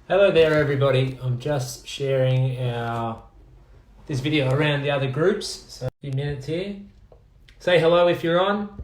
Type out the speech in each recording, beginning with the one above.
Hello there everybody, I'm just sharing this video around the other groups, so a few minutes here. Say hello if you're on.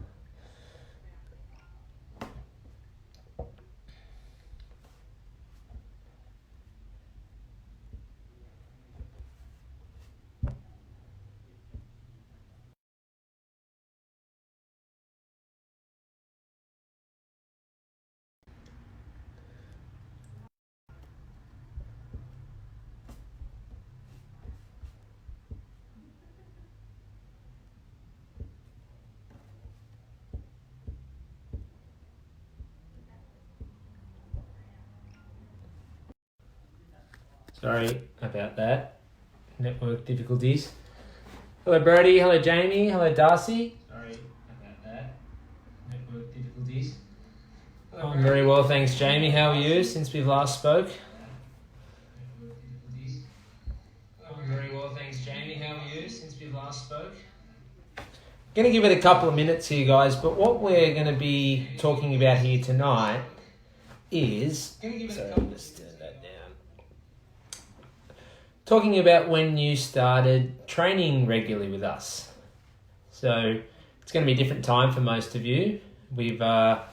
Sorry about that, network difficulties. Hello Brody, hello Jamie, hello Darcy. Sorry about that, network difficulties. I'm very well, thanks Jamie. How are you since we last spoke? I'm very well, thanks Jamie. How are you since we last spoke? Going to give it a couple of minutes here, guys, but what we're going to be talking about here tonight is... Sorry, I'll just turn that down. Talking about when you started training regularly with us. So it's going to be a different time for most of you. We've got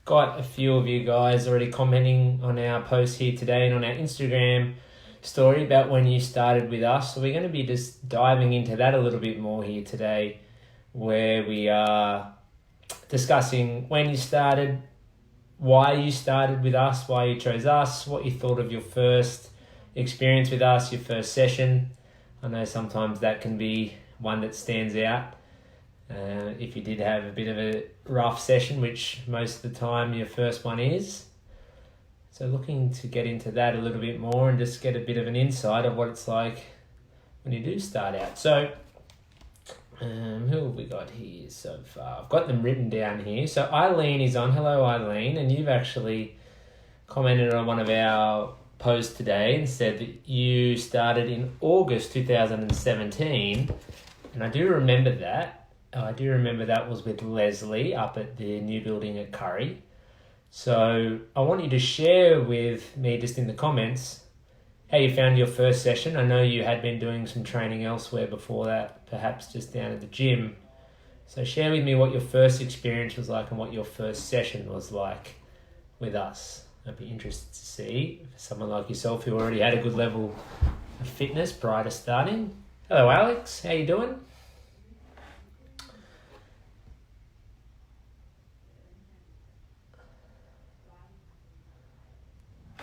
a few of you guys already commenting on our post here today and on our Instagram story about when you started with us. So we're going to be just diving into that a little bit more here today, where we are discussing when you started, why you started with us, why you chose us, what you thought of your first experience with us, your first session. I know sometimes that can be one that stands out. If you did have a bit of a rough session, which most of the time your first one is. So looking to get into that a little bit more and just get a bit of an insight of what it's like when you do start out. So who have we got here so far? I've got them written down here. So Eileen is on. Hello, Eileen. And you've actually commented on one of our posts today and said that you started in August 2017. And I do remember that. I do remember that was with Leslie up at the new building at Curry. So I want you to share with me just in the comments how you found your first session. I know you had been doing some training elsewhere before that, perhaps just down at the gym. So share with me what your first experience was like and what your first session was like with us. I'd be interested to see for someone like yourself who already had a good level of fitness prior to starting. Hello Alex, how you doing?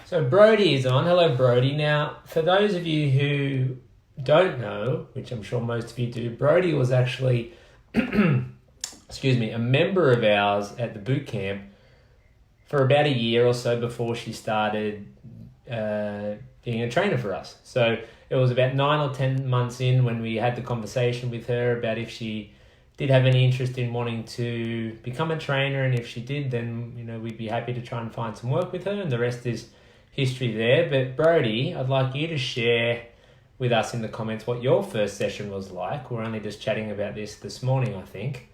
So Brody is on. Hello, Brody. Now, for those of you who don't know, which I'm sure most of you do, Brody was actually, a member of ours at the boot camp for about a year or so before she started being a trainer for us. So it was about 9 or 10 months in when we had the conversation with her about if she did have any interest in wanting to become a trainer, and if she did, then we'd be happy to try and find some work with her, and the rest is history there. But Brody, I'd like you to share with us in the comments what your first session was like. We're only just chatting about this morning, I think.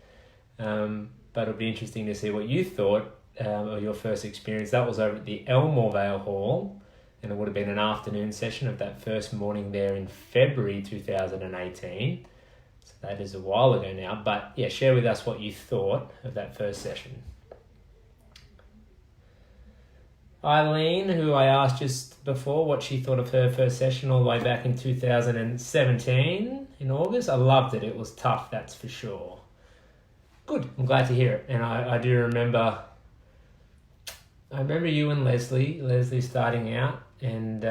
But it'll be interesting to see what you thought of your first experience. That was over at the Elmore Vale Hall, and it would have been an afternoon session of that first morning there in February 2018. So that is a while ago now. But yeah, share with us what you thought of that first session. Eileen, who I asked just before what she thought of her first session all the way back in 2017 in August. I loved it. It was tough, that's for sure. Good. I'm glad to hear it. And I do remember... I remember you and Leslie starting out, and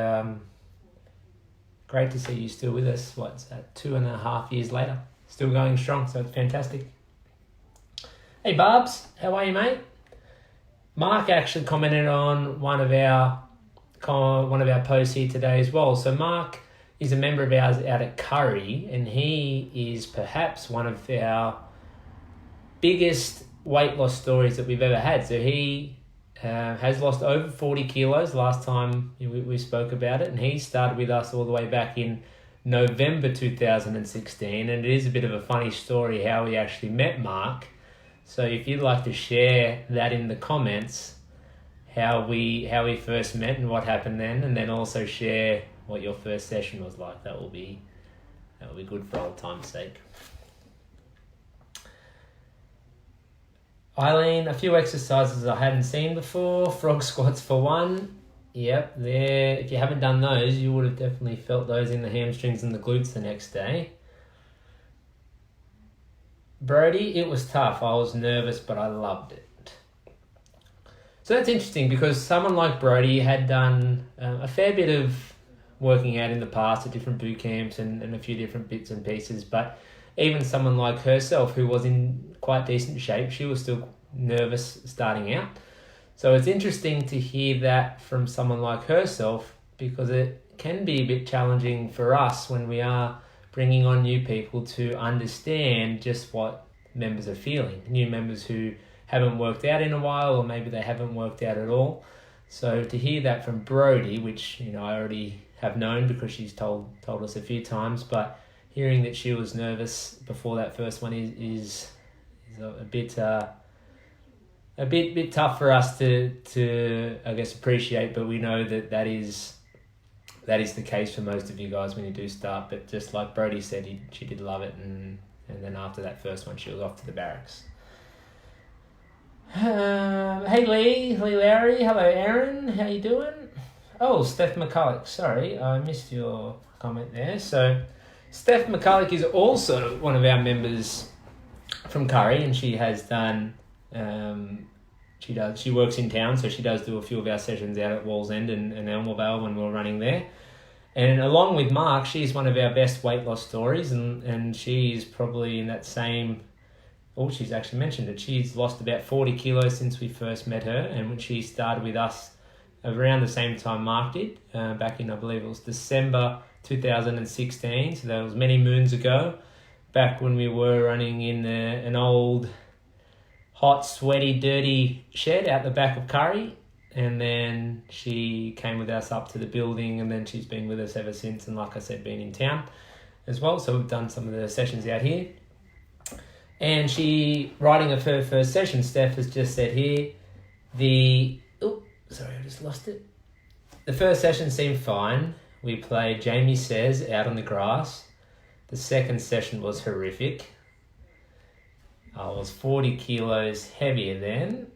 great to see you still with us. What's that, 2.5 years later? Still going strong, so it's fantastic. Hey, Barbs, how are you, mate? Mark actually commented on one of our posts here today as well. So Mark is a member of ours out at Curry, and he is perhaps one of our biggest weight loss stories that we've ever had. So he has lost over 40 kilos last time we spoke about it, and he started with us all the way back in November 2016, and it is a bit of a funny story how we actually met Mark. So if you'd like to share that in the comments, how we first met and what happened then, and then also share what your first session was like. That will be good for old time's sake. Eileen, a few exercises I hadn't seen before. Frog squats for one. Yep, there. If you haven't done those, you would have definitely felt those in the hamstrings and the glutes the next day. Brody, it was tough. I was nervous, but I loved it. So that's interesting because someone like Brody had done a fair bit of working out in the past at different boot camps and a few different bits and pieces, but even someone like herself who was in quite decent shape, she was still nervous starting out. So it's interesting to hear that from someone like herself, because it can be a bit challenging for us when we are bringing on new people to understand just what members are feeling. New members who haven't worked out in a while, or maybe they haven't worked out at all. So to hear that from Brody, which I already have known because she's told us a few times, but hearing that she was nervous before that first one is a bit tough for us to I guess appreciate. But we know that is the case for most of you guys when you do start. But just like Brody said, she did love it, and then after that first one, she was off to the barracks. Hey Lee Larry, hello Aaron, how you doing? Oh, Steph McCulloch, sorry, I missed your comment there. So Steph McCulloch is also one of our members from Curry, and she has done, she works in town, so she does do a few of our sessions out at Wallsend and Elmer Vale when we're running there. And along with Mark, she's one of our best weight loss stories, and she's probably in that same... Oh, she's actually mentioned it. She's lost about 40 kilos since we first met her, and when she started with us around the same time Mark did, back in, I believe it was December 2016, so that was many moons ago, back when we were running in an old, hot, sweaty, dirty shed out the back of Curry, and then she came with us up to the building, and then she's been with us ever since, and like I said, been in town as well, so we've done some of the sessions out here. And she, writing of her first session, Steph has just said here, I just lost it. The first session seemed fine. We played Jamie Says out on the grass. The second session was horrific. I was 40 kilos heavier then.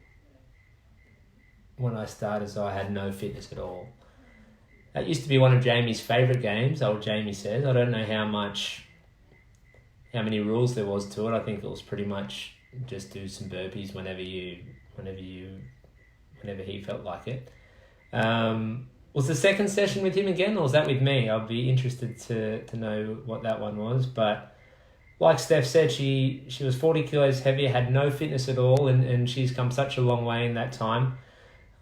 When I started, so I had no fitness at all. That used to be one of Jamie's favourite games, old Jamie Says. I don't know how many rules there was to it. I think it was pretty much just do some burpees whenever he felt like it. Was the second session with him again, or was that with me? I'd be interested to know what that one was. But like Steph said, she was 40 kilos heavier, had no fitness at all, and she's come such a long way in that time.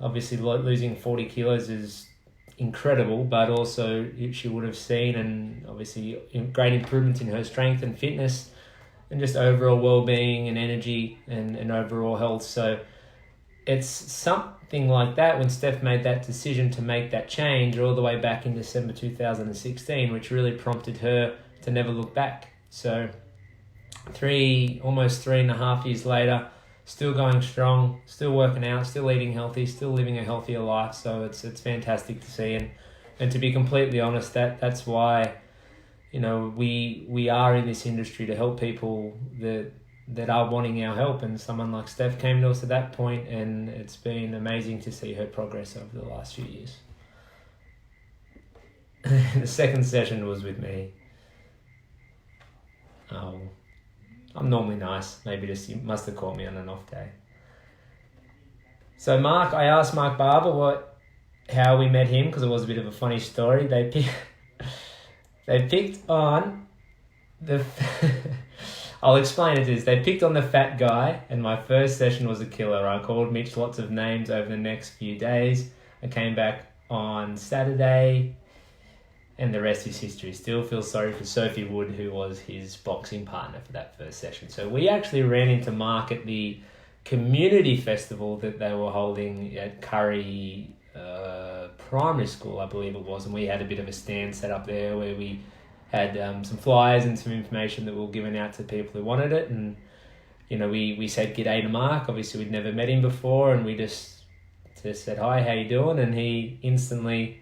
Obviously, losing 40 kilos is incredible, but also she would have seen, and obviously great improvements in her strength and fitness and just overall well-being and energy and overall health. So it's something like that when Steph made that decision to make that change all the way back in December 2016, which really prompted her to never look back. So almost 3.5 years later, still going strong, still working out, still eating healthy, still living a healthier life. So it's fantastic to see, and to be completely honest, that's why we are in this industry to help people that are wanting our help. And someone like Steph came to us at that point, and it's been amazing to see her progress over the last few years. The second session was with me. Oh. I'm normally nice. Maybe just you must have caught me on an off day. So Mark, I asked Mark Barber how we met him, because it was a bit of a funny story. They picked on the... I'll explain it as they picked on the fat guy, and my first session was a killer. I called Mitch lots of names over the next few days. I came back on Saturday, and the rest is history. Still feel sorry for Sophie Wood, who was his boxing partner for that first session. So we actually ran into Mark at the community festival that they were holding at Curry Primary School, I believe it was. And we had a bit of a stand set up there where we had some flyers and some information that we were giving out to people who wanted it. And, we said g'day to Mark. Obviously, we'd never met him before, and we just just said, "Hi, how you doing?" And he instantly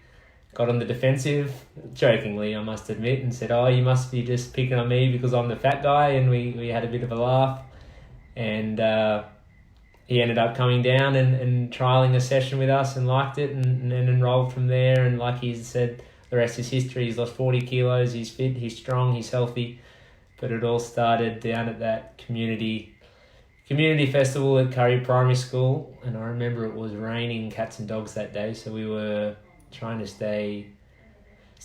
got on the defensive, jokingly, I must admit, and said, "Oh, you must be just picking on me because I'm the fat guy." And we had a bit of a laugh. And he ended up coming down and trialling a session with us and liked it and then enrolled from there. And like he said, the rest is history. He's lost 40 kilos, he's fit, he's strong, he's healthy. But it all started down at that community festival at Curry Primary School. And I remember it was raining cats and dogs that day, so we were trying to stay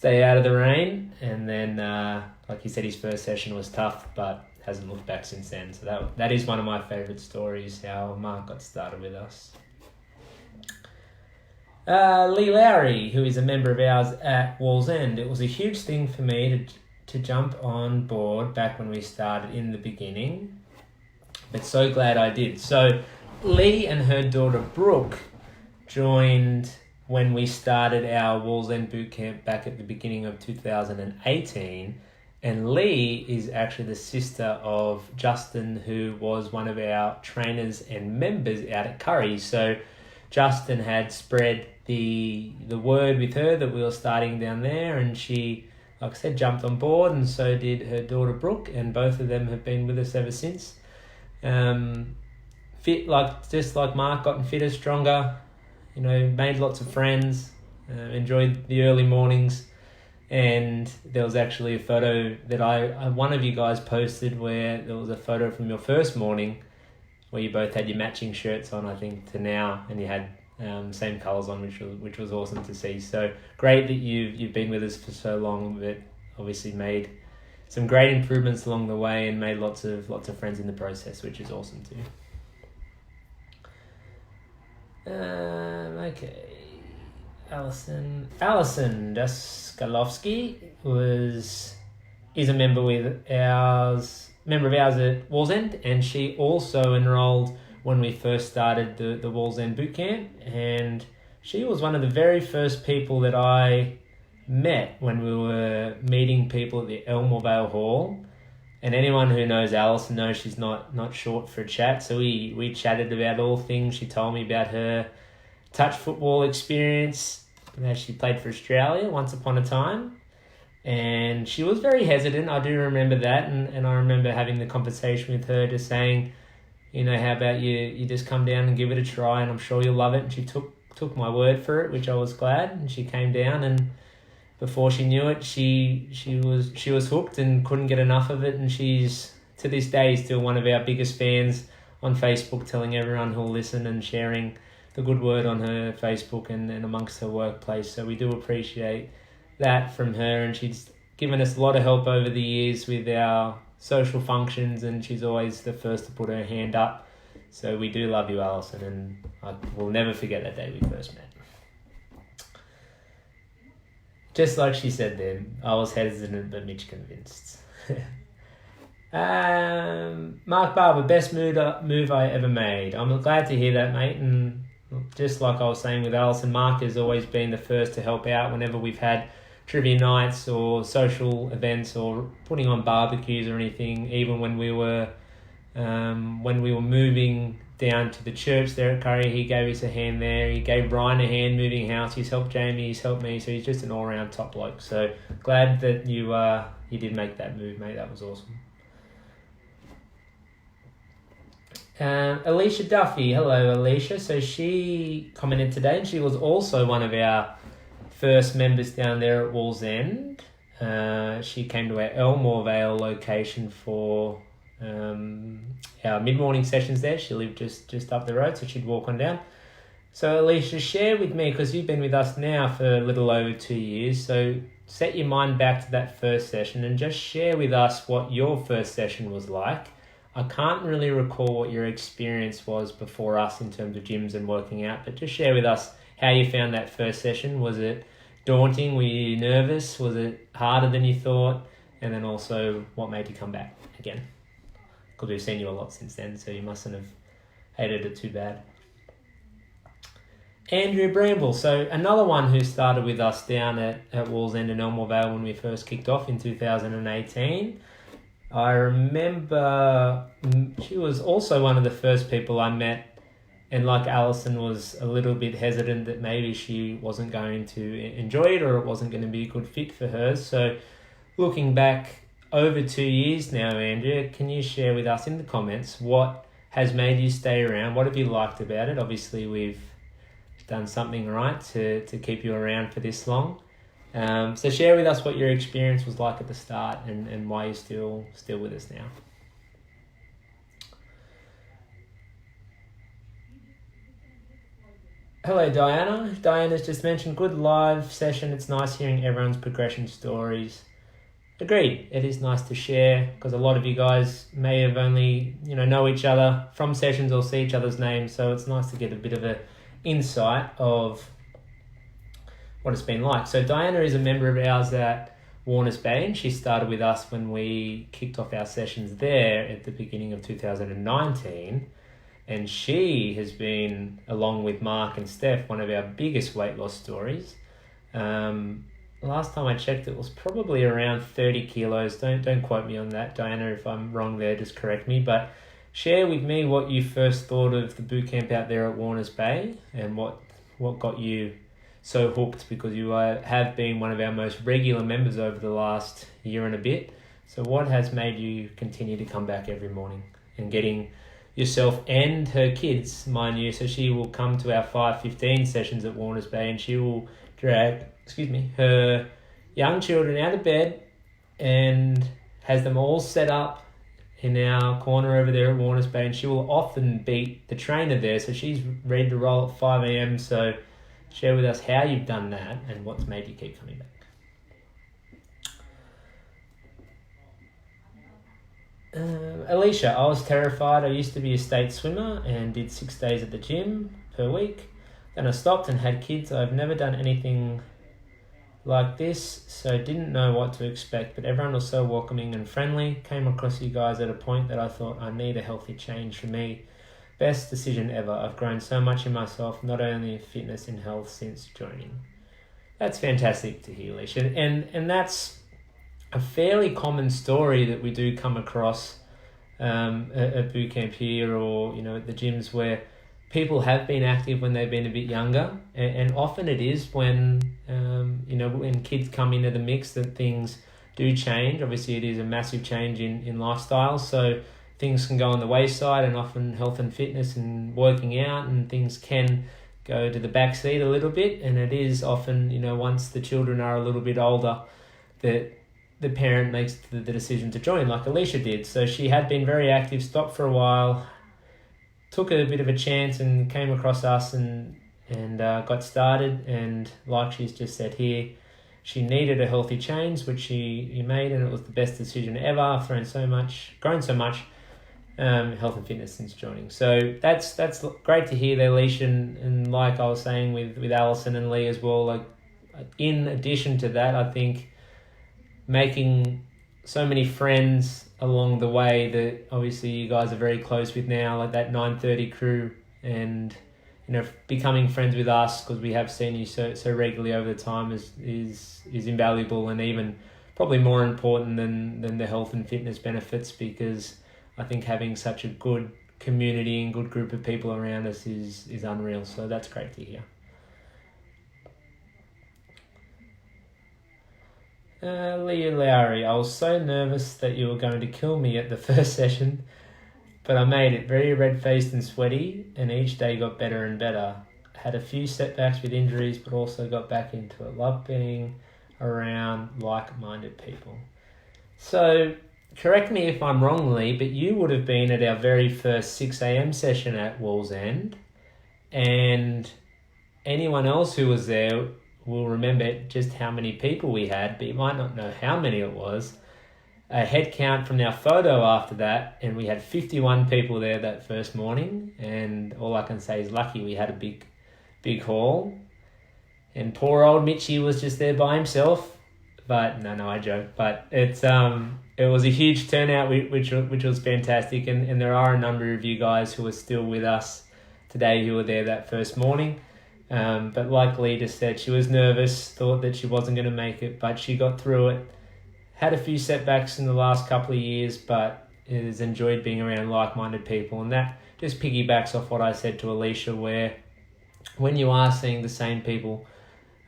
out of the rain. And then, like he said, his first session was tough, but hasn't looked back since then. So that is one of my favourite stories, how Mark got started with us. Lee Lowry, who is a member of ours at Wallsend. It was a huge thing for me to jump on board back when we started in the beginning, but so glad I did. So Lee and her daughter Brooke joined when we started our Wallsend boot camp back at the beginning of 2018. And Lee is actually the sister of Justin, who was one of our trainers and members out at Curry. So Justin had spread the word with her that we were starting down there, and she, like I said, jumped on board, and so did her daughter Brooke, and both of them have been with us ever since. Fit, just like Mark, gotten fitter, stronger, made lots of friends, enjoyed the early mornings. And there was actually a photo that one of you guys posted where there was a photo from your first morning where you both had your matching shirts on, I think, to now, and you had same colours on, which was awesome to see. So great that you've been with us for so long, but obviously made some great improvements along the way and made lots of friends in the process, which is awesome too. Okay. Alison Daskalovsky is a member of ours at Wallsend, and she also enrolled when we first started the Wallsend boot camp, and she was one of the very first people that I met when we were meeting people at the Elmore Vale Hall. And anyone who knows Alison knows she's not short for a chat, so we chatted about all things. She told me about her touch football experience. She played for Australia once upon a time, and she was very hesitant. I do remember that, and I remember having the conversation with her, just saying, how about you just come down and give it a try, and I'm sure you'll love it. And she took my word for it, which I was glad, and she came down, and before she knew it, she was hooked and couldn't get enough of it, and she's to this day still one of our biggest fans on Facebook, telling everyone who'll listen and sharing the good word on her Facebook and amongst her workplace. So we do appreciate that from her, and she's given us a lot of help over the years with our social functions, and she's always the first to put her hand up. So we do love you, Alison, and I will never forget that day we first met. Just like she said then, I was hesitant but Mitch convinced. Mark Barber, best move I ever made. I'm glad to hear that, mate, and just like I was saying with Alison, Mark has always been the first to help out whenever we've had trivia nights or social events or putting on barbecues or anything. Even when we were moving down to the church there at Curry, he gave us a hand there. He gave Ryan a hand moving house. He's helped Jamie. He's helped me. So he's just an all-round top bloke. So glad that you did make that move, mate. That was awesome. Alicia Duffy, hello Alicia. So she commented today, and she was also one of our first members down there at Wallsend. She came to our Elmore Vale location for our mid-morning sessions there. She lived just up the road, so she'd walk on down. So Alicia, share with me, because you've been with us now for a little over 2 years, so set your mind back to that first session and just share with us what your first session was like. I can't really recall what your experience was before us in terms of gyms and working out, but just share with us how you found that first session. Was it daunting? Were you nervous? Was it harder than you thought? And then also, what made you come back again? Because we've seen you a lot since then, so you mustn't have hated it too bad. Andrew Bramble, so another one who started with us down at Wallsend and Elmore Vale when we first kicked off in 2018. I remember she was also one of the first people I met And like Alison was a little bit hesitant that maybe she wasn't going to enjoy it or it wasn't going to be a good fit for her. So looking back over 2 years now, Andrea, can you share with us in the comments what has made you stay around? What have you liked about it? Obviously, we've done something right to keep you around for this long. So share with us what your experience was like at the start and why you're still with us now. Hello, Diana. Diana's just mentioned good live session. It's nice hearing everyone's progression stories. Agreed. It is nice to share because a lot of you guys may have only know each other from sessions or see each other's names. So it's nice to get a bit of a insight of what it's been like. So Diana is a member of ours at Warners Bay, and she started with us when we kicked off our sessions there at the beginning of 2019. And she has been, along with Mark and Steph, one of our biggest weight loss stories. Last time I checked, it was probably around 30 kilos. Don't quote me on that, Diana. If I'm wrong there, just correct me. But share with me what you first thought of the boot camp out there at Warners Bay and what got you so hooked, because you have been one of our most regular members over the last year and a bit. So what has made you continue to come back every morning and getting yourself and her kids, mind you, so she will come to our 5:15 sessions at Warners Bay and she will drag, her young children out of bed and has them all set up in our corner over there at Warners Bay, and she will often beat the trainer there, so she's ready to roll at 5 a.m. So share with us how you've done that and what's made you keep coming back. Alicia, I was terrified. I used to be a state swimmer and did 6 days at the gym per week. Then I stopped and had kids. I've never done anything like this, so didn't know what to expect, but everyone was so welcoming and friendly. Came across you guys at a point that I thought I need a healthy change for me. Best decision ever. I've grown so much in myself, not only in fitness and health, since joining. That's fantastic to hear, Alicia. And that's a fairly common story that we do come across at boot camp here or at the gyms, where people have been active when they've been a bit younger, and often it is when when kids come into the mix that things do change. Obviously it is a massive change in lifestyle, so things can go on the wayside, and often health and fitness and working out and things can go to the back seat a little bit, and it is often once the children are a little bit older that the parent makes the decision to join, like Alicia did. So she had been very active, stopped for a while, took a bit of a chance and came across us and got started. And like she's just said here, she needed a healthy change, which she made, and it was the best decision ever. I've grown so much health and fitness since joining. So that's great to hear there, Alicia. And like I was saying with Alison and Lee as well, like in addition to that, I think making so many friends along the way that obviously you guys are very close with now, like that 9:30 crew, and becoming friends with us because we have seen you so regularly over the time is invaluable, and even probably more important than the health and fitness benefits, because I think having such a good community and good group of people around us is unreal. So that's great to hear. Leah Lowry, I was so nervous that you were going to kill me at the first session, but I made it. Very red-faced and sweaty, and each day got better and better. Had a few setbacks with injuries, but also got back into it. Love being around like-minded people. So, correct me if I'm wrong, Lee, but you would have been at our very first 6 a.m. session at Wallsend, and anyone else who was there will remember just how many people we had, but you might not know how many it was. A head count from our photo after that, and we had 51 people there that first morning, and all I can say is lucky we had a big hall. And poor old Mitchie was just there by himself. But no, I joke. But it was a huge turnout, which was fantastic, and there are a number of you guys who are still with us today who were there that first morning. But like Lee just said, she was nervous, thought that she wasn't going to make it, but she got through it. Had a few setbacks in the last couple of years, but has enjoyed being around like-minded people, and that just piggybacks off what I said to Alicia, where when you are seeing the same people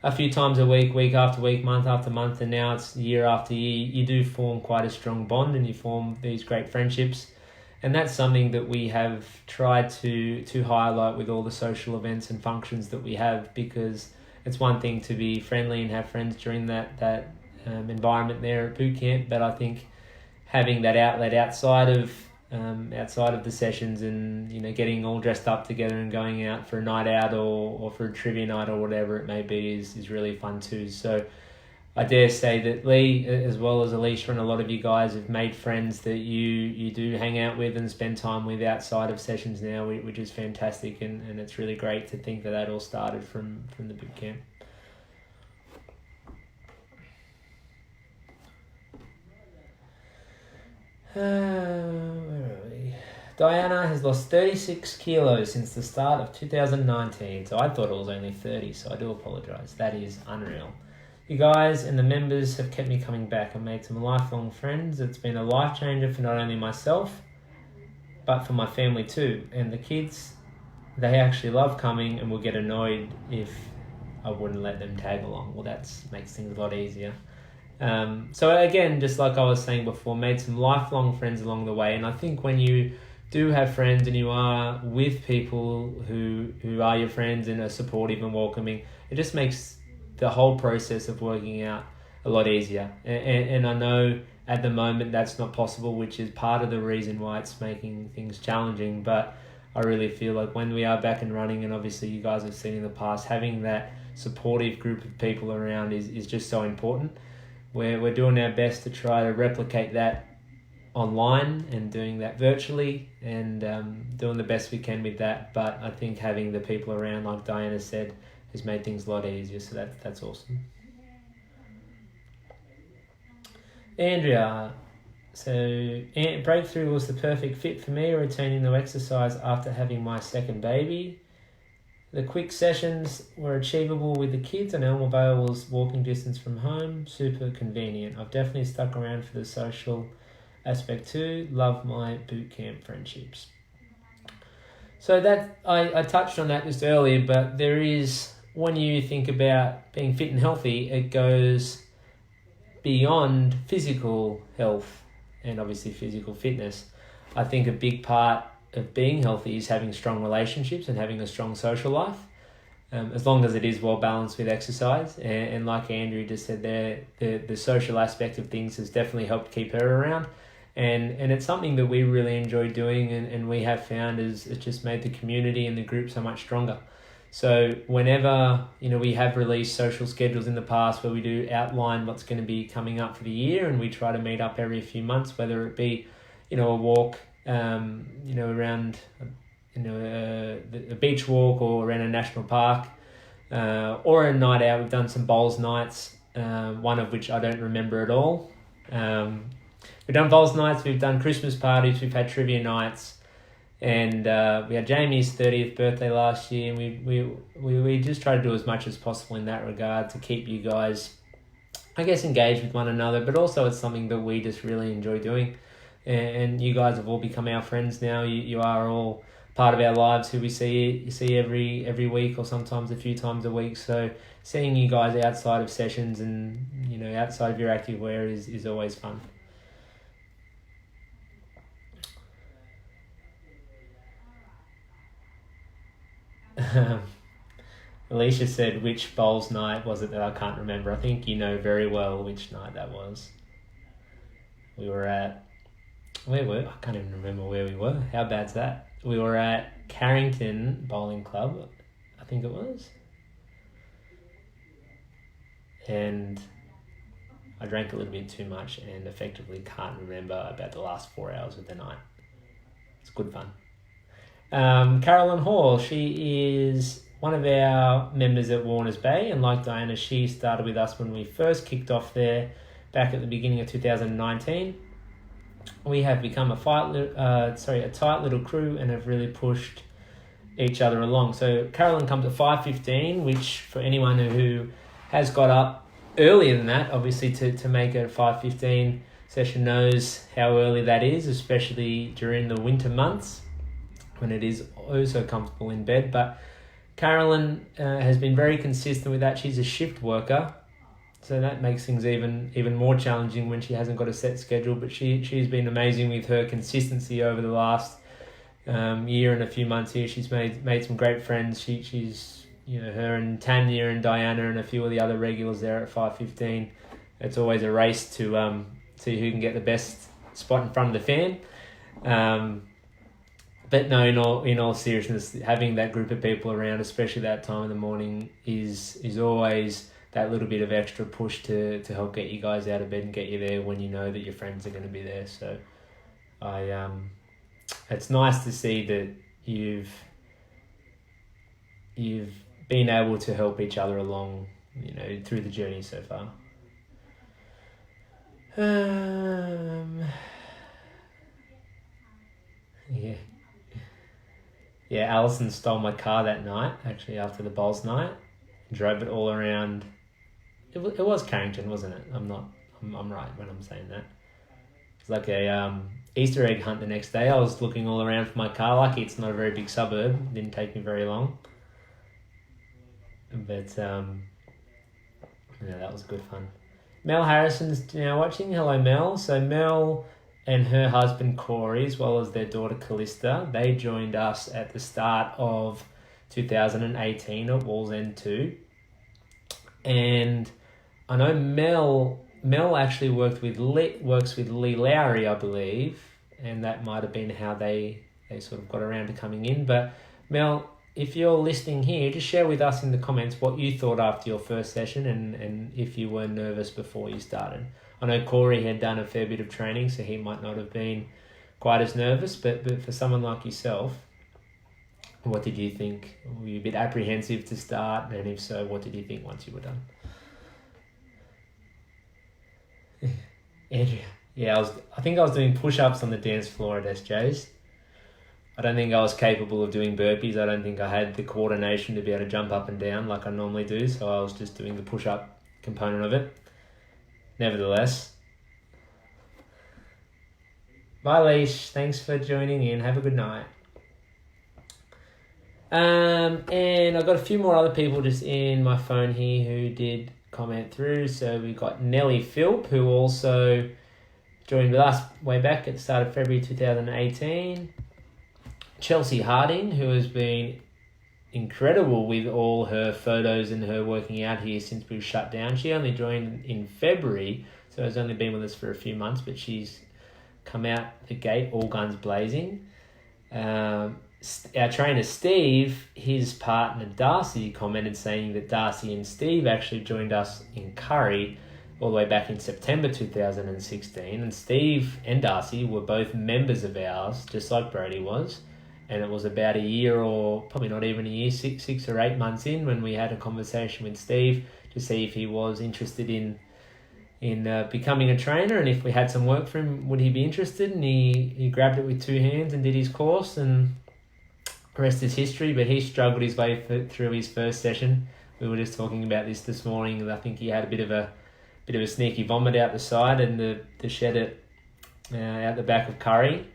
a few times a week, week after week, month after month, and now it's year after year, you do form quite a strong bond and you form these great friendships. And that's something that we have tried to highlight with all the social events and functions that we have, because it's one thing to be friendly and have friends during that environment there at boot camp, but I think having that outlet outside of the sessions and, you know, getting all dressed up together and going out for a night out or for a trivia night or whatever it may be is really fun too. So I dare say that Lee, as well as Alicia and a lot of you guys, have made friends that you do hang out with and spend time with outside of sessions now, which is fantastic, and it's really great to think that all started from the boot camp. Where are we? Diana has lost 36 kilos since the start of 2019, so I thought it was only 30, so I do apologise. That is unreal. You guys and the members have kept me coming back. I've made some lifelong friends. It's been a life changer for not only myself, but for my family too. And the kids, they actually love coming and will get annoyed if I wouldn't let them tag along. Well, that makes things a lot easier. So again, just like I was saying before, made some lifelong friends along the way. And I think when you do have friends and you are with people who are your friends and are supportive and welcoming, it just makes the whole process of working out a lot easier. And I know at the moment that's not possible, which is part of the reason why it's making things challenging. But I really feel like when we are back and running, and obviously you guys have seen in the past, having that supportive group of people around is just so important. We're doing our best to try to replicate that online and doing that virtually and doing the best we can with that. But I think having the people around, like Diana said, has made things a lot easier. So that's awesome. Andrea, so Breakthrough was the perfect fit for me, returning to exercise after having my second baby. The quick sessions were achievable with the kids, and Elmer Vale was walking distance from home. Super convenient. I've definitely stuck around for the social aspect too. Love my boot camp friendships. So that I touched on that just earlier, but there is, when you think about being fit and healthy, it goes beyond physical health and obviously physical fitness. I think a big part of being healthy is having strong relationships and having a strong social life, as long as it is well balanced with exercise. And like Andrew just said there, the social aspect of things has definitely helped keep her around. And it's something that we really enjoy doing, and we have found is it's just made the community and the group so much stronger. So whenever, we have released social schedules in the past where we do outline what's going to be coming up for the year, and we try to meet up every few months, whether it be, a walk, around, a beach walk or around a national park, or a night out. We've done some bowls nights, one of which I don't remember at all. We've done bowls nights, we've done Christmas parties, we've had trivia nights, and we had Jamie's 30th birthday last year, and we just try to do as much as possible in that regard to keep you guys, I guess, engaged with one another, but also it's something that we just really enjoy doing. And you guys have all become our friends now. You are all part of our lives who we see every week or sometimes a few times a week. So seeing you guys outside of sessions and, outside of your active wear is always fun. Alicia said, which bowls night was it that I can't remember? I think you know very well which night that was. We were at... I can't even remember where we were. How bad's that? We were at Carrington Bowling Club, I think it was. And I drank a little bit too much and effectively can't remember about the last 4 hours of the night. It's good fun. Carolyn Hall, she is one of our members at Warners Bay, and like Diana, she started with us when we first kicked off there back at the beginning of 2019. We have become a tight little crew and have really pushed each other along. So Carolyn comes at 5:15, which for anyone who has got up earlier than that, obviously to make a 5:15 session knows how early that is, especially during the winter months. when it is also comfortable in bed. But Carolyn has been very consistent with that. She's a shift worker, so that makes things even more challenging when she hasn't got a set schedule. But she's been amazing with her consistency over the last year and a few months here. She's made some great friends. She's her and Tanya and Diana and a few of the other regulars there at 5:15. It's always a race to see who can get the best spot in front of the fan. But no, in all seriousness, having that group of people around, especially that time of the morning, is always that little bit of extra push to help get you guys out of bed and get you there when you know that your friends are going to be there. So it's nice to see that you've been able to help each other along, through the journey so far. Yeah, Alison stole my car that night, actually, after the bowls night. Drove it all around. It was Carrington, wasn't it? I'm right when I'm saying that. It's like a Easter egg hunt the next day. I was looking all around for my car. Lucky it's not a very big suburb. It didn't take me very long. But that was good fun. Mel Harrison's now watching. Hello, Mel. So Mel and her husband Corey, as well as their daughter Callista, they joined us at the start of 2018 at Wallsend 2. And I know Mel actually works with Lee Lowry, I believe, and that might have been how they sort of got around to coming in. But Mel, if you're listening here, just share with us in the comments what you thought after your first session and if you were nervous before you started. I know Corey had done a fair bit of training, so he might not have been quite as nervous, but for someone like yourself, what did you think? Were you a bit apprehensive to start? And if so, what did you think once you were done? Andrea, yeah, I think I was doing push-ups on the dance floor at SJ's. I don't think I was capable of doing burpees. I don't think I had the coordination to be able to jump up and down like I normally do, so I was just doing the push-up component of it. Nevertheless. Bye, Leash. Thanks for joining in. Have a good night. And I've got a few more other people just in my phone here who did comment through. So we've got Nellie Philp, who also joined with us way back at the start of February 2018. Chelsea Harding, who has been incredible with all her photos and her working out here since we've shut down. She only joined in February, so has only been with us for a few months, but she's come out the gate all guns blazing. Our trainer Steve, his partner Darcy, commented saying that Darcy and Steve actually joined us in Curry all the way back in September 2016, and Steve and Darcy were both members of ours, just like Brody was. And it was about a year, or probably not even a year, 6 or 8 months in, when we had a conversation with Steve to see if he was interested in becoming a trainer, and if we had some work for him, would he be interested? And he grabbed it with two hands and did his course, and the rest is history. But he struggled his way through his first session. We were just talking about this morning, and I think he had a bit of a sneaky vomit out the side and the shed out the back of Curry.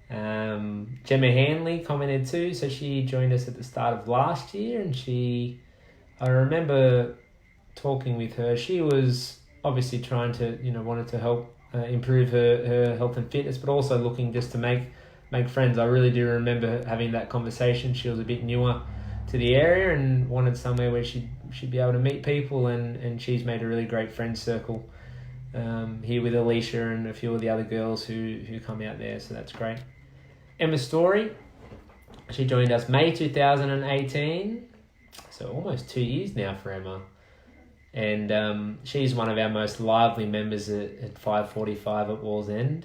Gemma Hanley commented too, so she joined us at the start of last year, and I remember talking with her. She was obviously trying to, wanted to help improve her health and fitness, but also looking just to make friends. I really do remember having that conversation. She was a bit newer to the area and wanted somewhere where she'd be able to meet people, and she's made a really great friend circle here with Alicia and a few of the other girls who come out there, so that's great. Emma Story, she joined us May 2018, so almost 2 years now for Emma, and she's one of our most lively members at 5:45 at Wallsend.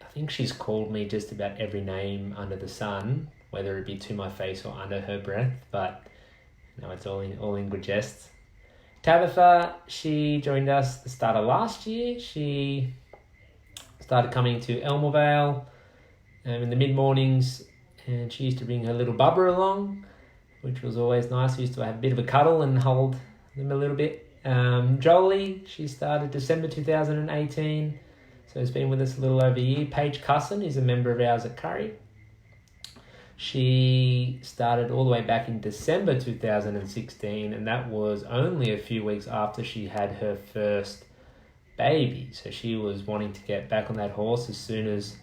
I think she's called me just about every name under the sun, whether it be to my face or under her breath, but no, it's all in good jest. Tabitha, she joined us at the start of last year. She started coming to Elmervale in the mid-mornings, and she used to bring her little Bubba along, which was always nice. We used to have a bit of a cuddle and hold them a little bit. Jolie, she started December 2018, so has been with us a little over a year. Paige Cusson is a member of ours at Curry. She started all the way back in December 2016, and that was only a few weeks after she had her first baby. So she was wanting to get back on that horse as soon as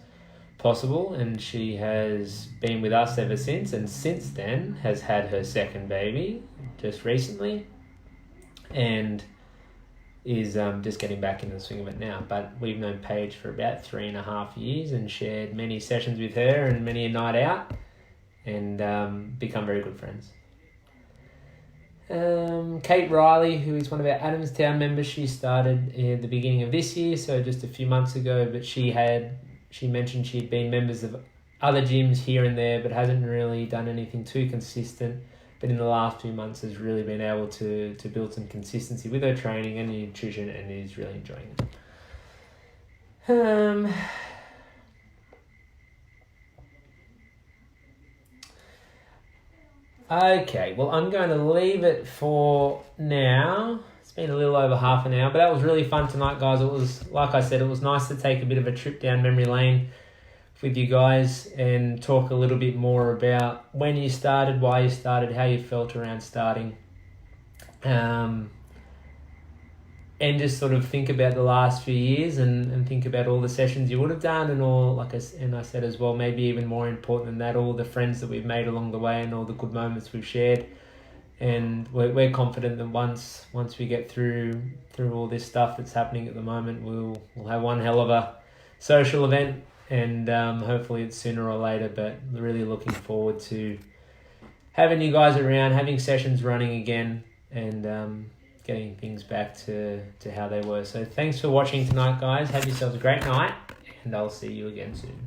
possible, and she has been with us ever since, and since then has had her second baby just recently, and is just getting back into the swing of it now. But we've known Paige for about 3.5 years and shared many sessions with her and many a night out, and become very good friends. Kate Riley, who is one of our Adamstown members, she started in the beginning of this year, so just a few months ago, but she mentioned she'd been members of other gyms here and there, but hasn't really done anything too consistent, but in the last few months has really been able to build some consistency with her training and nutrition, and is really enjoying it. Okay, well, I'm going to leave it for now. It's been a little over half an hour, but that was really fun tonight, guys. It was, like I said, it was nice to take a bit of a trip down memory lane with you guys and talk a little bit more about when you started, why you started, how you felt around starting. And just sort of think about the last few years and think about all the sessions you would have done, and all, I said as well, maybe even more important than that, all the friends that we've made along the way and all the good moments we've shared. And we're confident that once we get through all this stuff that's happening at the moment, we'll have one hell of a social event, and hopefully it's sooner or later, but really looking forward to having you guys around, having sessions running again, and getting things back to how they were. So thanks for watching tonight, guys. Have yourselves a great night, and I'll see you again soon.